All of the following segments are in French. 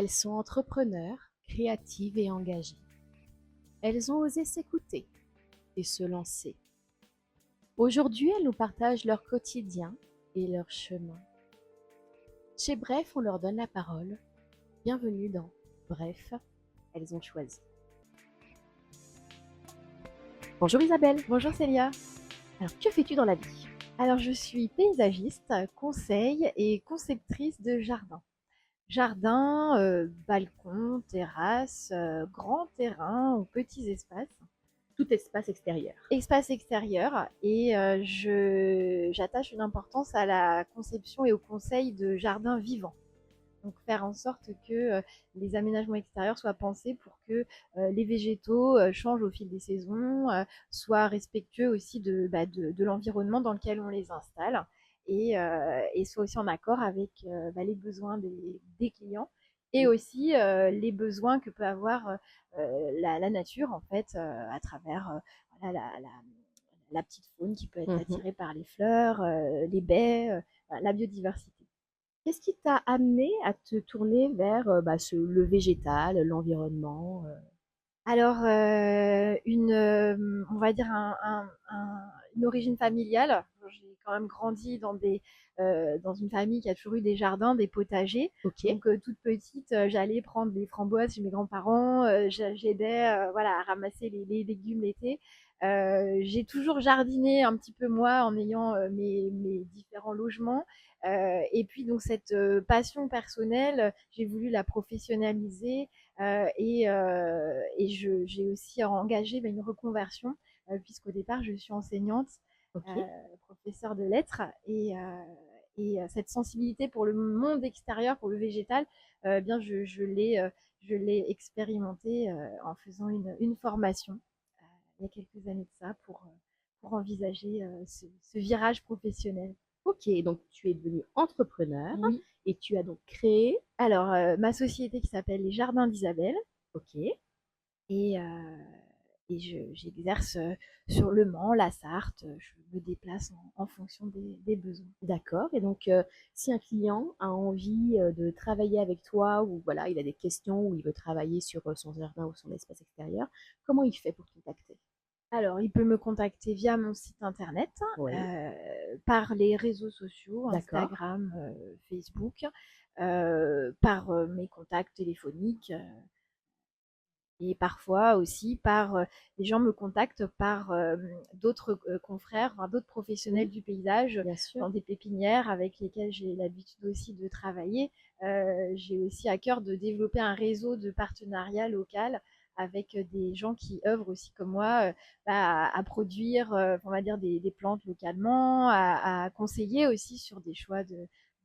Elles sont entrepreneurs, créatives et engagées. Elles ont osé s'écouter et se lancer. Aujourd'hui, elles nous partagent leur quotidien et leur chemin. Chez Bref, on leur donne la parole. Bienvenue dans Bref, elles ont choisi. Bonjour Isabelle. Bonjour Célia. Alors, que fais-tu dans la vie? Alors je suis paysagiste, conseil et conceptrice de jardin. Jardin, balcon, terrasse, grand terrain ou petits espaces. Tout espace extérieur. Espace extérieur et j'attache une importance à la conception et au conseil de jardins vivants. Donc faire en sorte que les aménagements extérieurs soient pensés pour que les végétaux changent au fil des saisons, soient respectueux aussi de l'environnement dans lequel on les installe et soient aussi en accord avec les besoins des clients et aussi les besoins que peut avoir la nature en fait à travers voilà, la petite faune qui peut être attirée par les fleurs, les baies, la biodiversité. Qu'est-ce qui t'a amené à te tourner vers le végétal, l'environnement Alors, on va dire une origine familiale. J'ai quand même grandi dans une famille qui a toujours eu des jardins, des potagers. Ok. Donc, toute petite, j'allais prendre des framboises chez mes grands-parents. J'aidais, voilà, à ramasser les légumes l'été. J'ai toujours jardiné un petit peu moi en ayant mes différents logements. Et puis donc cette passion personnelle, j'ai voulu la professionnaliser j'ai aussi engagé une reconversion, puisqu'au départ, je suis enseignante, Ok. professeure de lettres, cette sensibilité pour le monde extérieur, pour le végétal, bien, je l'ai expérimenté en faisant une formation il y a quelques années de ça pour envisager ce virage professionnel. Ok, donc tu es devenue entrepreneur Oui. et tu as donc créé. Alors, ma société qui s'appelle Les Jardins d'Isabelle, Ok. et, j'exerce sur Le Mans, la Sarthe. Je me déplace en fonction des besoins. D'accord. Et donc, si un client a envie de travailler avec toi ou voilà, il a des questions ou il veut travailler sur son jardin ou son espace extérieur, comment il fait pour te contacter? Alors, il peut me contacter via mon site internet, Oui. par les réseaux sociaux, D'accord. Instagram, Facebook, par mes contacts téléphoniques. Et parfois aussi les gens me contactent par d'autres confrères, enfin, d'autres professionnels Oui, du paysage bien sûr. dans des pépinières avec lesquels j'ai l'habitude aussi de travailler. J'ai aussi à cœur de développer un réseau de partenariat local avec des gens qui œuvrent aussi comme moi à produire, on va dire, des plantes localement, à conseiller aussi sur des choix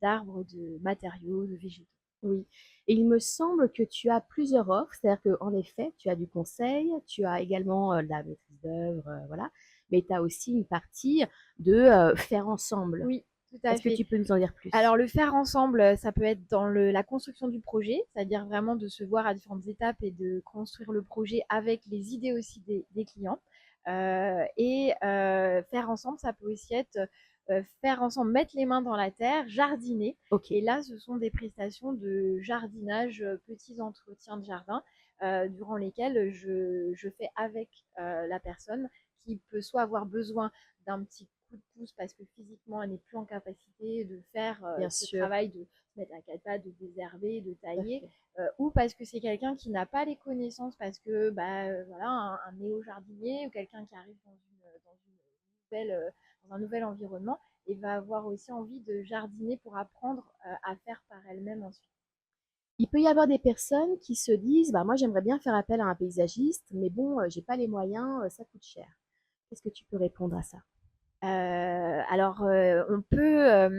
d'arbres, de matériaux, de végétaux. Oui. Et il me semble que tu as plusieurs offres, c'est-à-dire qu'en effet, tu as du conseil, tu as également de la maîtrise d'œuvre, voilà, mais tu as aussi une partie de faire ensemble. Oui, tout à Est-ce que fait. tu peux nous en dire plus? Alors le faire ensemble, ça peut être dans la construction du projet, c'est-à-dire vraiment de se voir à différentes étapes et de construire le projet avec les idées aussi des clients. Faire ensemble, ça peut aussi être faire ensemble, mettre les mains dans la terre, jardiner. Ok. Et là, ce sont des prestations de jardinage, petits entretiens de jardin, durant lesquels je fais avec la personne qui peut soit avoir besoin d'un petit coup de pouce parce que physiquement elle n'est plus en capacité de faire Bien ce sûr. travail de se mettre à quatre pattes, de désherber, de Tout à tailler, fait. ou parce que c'est quelqu'un qui n'a pas les connaissances parce que voilà, un néo-jardinier ou quelqu'un qui arrive dans un nouvel environnement et va avoir aussi envie de jardiner pour apprendre à faire par elle-même ensuite. Il peut y avoir des personnes qui se disent, bah moi j'aimerais bien faire appel à un paysagiste, mais bon, j'ai pas les moyens, ça coûte cher. Qu'est-ce que tu peux répondre à ça? Alors, on peut,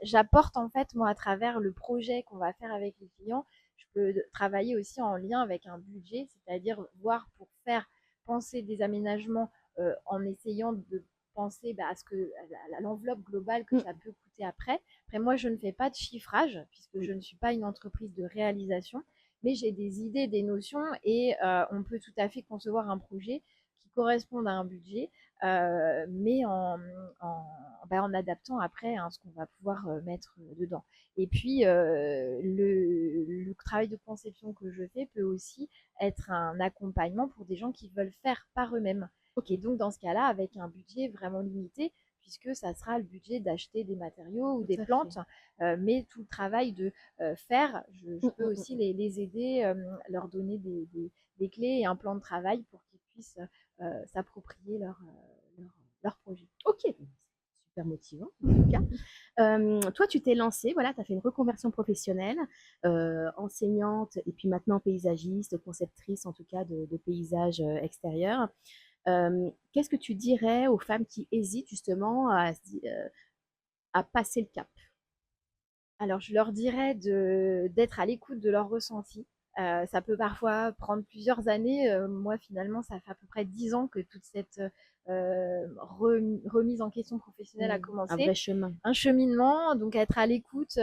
j'apporte en fait, moi, à travers le projet qu'on va faire avec les clients, je peux travailler aussi en lien avec un budget, c'est-à-dire voir pour faire penser des aménagements en essayant de penser à l'enveloppe globale que Mm. ça peut coûter après. Après, moi, je ne fais pas de chiffrage puisque Oui. je ne suis pas une entreprise de réalisation, mais j'ai des idées, des notions et on peut tout à fait concevoir un projet qui correspondent à un budget, mais en adaptant après hein, ce qu'on va pouvoir mettre dedans. Et puis, le travail de conception que je fais peut aussi être un accompagnement pour des gens qui veulent faire par eux-mêmes. Ok, Et donc, dans ce cas-là, avec un budget vraiment limité, puisque ça sera le budget d'acheter des matériaux ou des tout à fait. plantes, mais tout le travail de faire, je peux aussi Mm. les aider, leur donner des clés et un plan de travail pour qu'ils puissent s'approprier leur projet. Ok, super motivant en tout cas. Toi, tu t'es lancée, voilà, tu as fait une reconversion professionnelle, enseignante et puis maintenant paysagiste, conceptrice en tout cas de paysages extérieurs. Qu'est-ce que tu dirais aux femmes qui hésitent justement à passer le cap? Alors, je leur dirais d'être à l'écoute de leurs ressentis. Ça peut parfois prendre plusieurs années. Moi, finalement, ça fait à peu près 10 ans que toute cette remise en question professionnelle a Un commencé. vrai chemin. Un cheminement, donc être à l'écoute,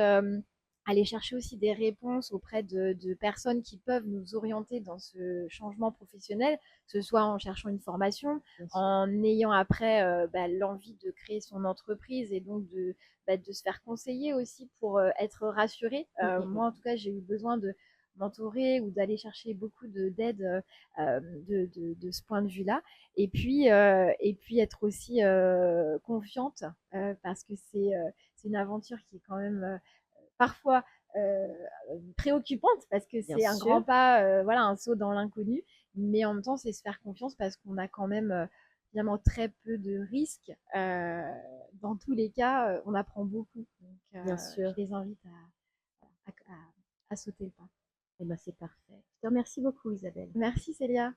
aller chercher aussi des réponses auprès de personnes qui peuvent nous orienter dans ce changement professionnel, que ce soit en cherchant une formation, en ayant après l'envie de créer son entreprise et donc de se faire conseiller aussi pour être rassuré. Moi, en tout cas, j'ai eu besoin de m'entourer ou d'aller chercher beaucoup d'aide de ce point de vue-là. Et puis être aussi confiante parce que c'est une aventure qui est quand même parfois euh, préoccupante parce que Bien c'est un grand sûr. pas, voilà, un saut dans l'inconnu. Mais en même temps, c'est se faire confiance parce qu'on a quand même finalement très peu de risques. Dans tous les cas, on apprend beaucoup. Donc, Bien je sûr. les invite à sauter le pas. Eh ben, c'est parfait. Je te remercie beaucoup, Isabelle. Merci Célia.